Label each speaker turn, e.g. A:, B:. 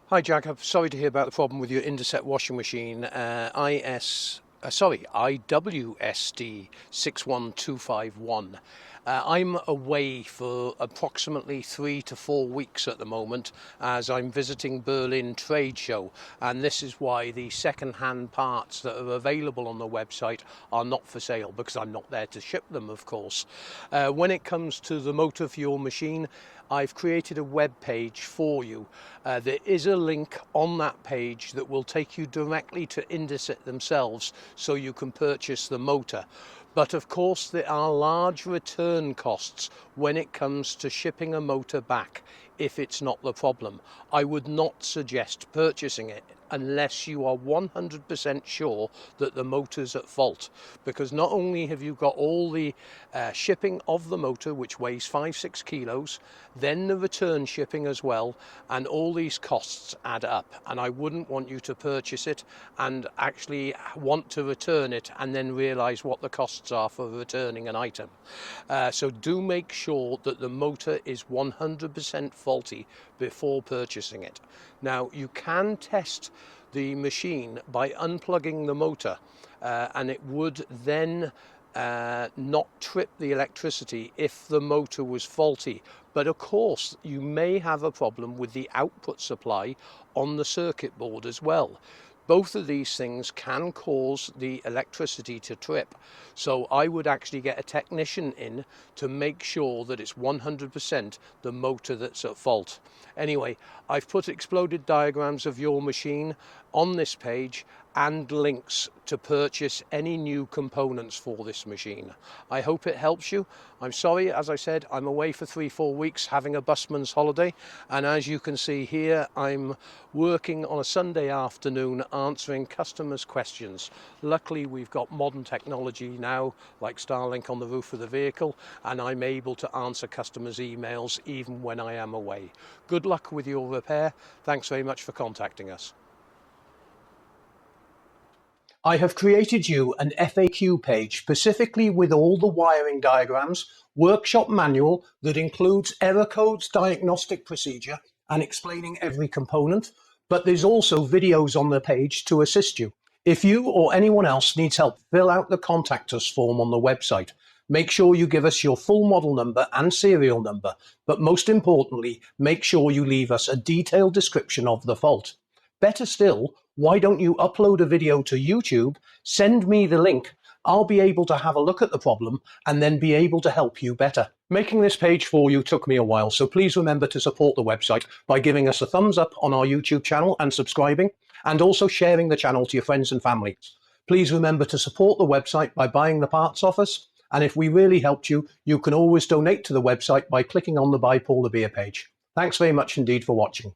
A: Hi Jack, I'm sorry to hear about the problem with your Indesit washing machine. IWSD 61251. I'm away for approximately 3 to 4 weeks at the moment as I'm visiting Berlin Trade Show, and this is why the second-hand parts that are available on the website are not for sale, because I'm not there to ship them, of course. When it comes to the motor for your machine, I've created a web page for you. There is a link on that page that will take you directly to Indesit themselves so you can purchase the motor. But of course there are large return costs when it comes to shipping a motor back if it's not the problem. I would not suggest purchasing it unless you are 100% sure that the motor's at fault, because not only have you got all the shipping of the motor, which weighs 5-6 kilos, then the return shipping as well, and all these costs add up, and I wouldn't want you to purchase it and actually want to return it and then realize what the costs are for returning an item. So do make sure that the motor is 100% faulty before purchasing it. Now, you can test the machine by unplugging the motor, and it would then not trip the electricity if the motor was faulty. But of course you may have a problem with the output supply on the circuit board as well. Both of these things can cause the electricity to trip. So I would actually get a technician in to make sure that it's 100% the motor that's at fault. Anyway, I've put exploded diagrams of your machine on this page and links to purchase any new components for this machine. I hope it helps you. I'm sorry, as I said, I'm away for 3-4 weeks having a busman's holiday, and as you can see here, I'm working on a Sunday afternoon answering customers' questions. Luckily, we've got modern technology now, like Starlink on the roof of the vehicle, and I'm able to answer customers' emails even when I am away. Good luck with your repair. Thanks very much for contacting us. I have created you an FAQ page specifically with all the wiring diagrams, workshop manual that includes error codes, diagnostic procedure, and explaining every component, but there's also videos on the page to assist you. If you or anyone else needs help, fill out the contact us form on the website. Make sure you give us your full model number and serial number, but most importantly, make sure you leave us a detailed description of the fault. Better still, why don't you upload a video to YouTube, send me the link, I'll be able to have a look at the problem and then be able to help you better. Making this page for you took me a while, so please remember to support the website by giving us a thumbs up on our YouTube channel and subscribing, and also sharing the channel to your friends and family. Please remember to support the website by buying the parts off us, and if we really helped you, you can always donate to the website by clicking on the Buy Paul Revere page. Thanks very much indeed for watching.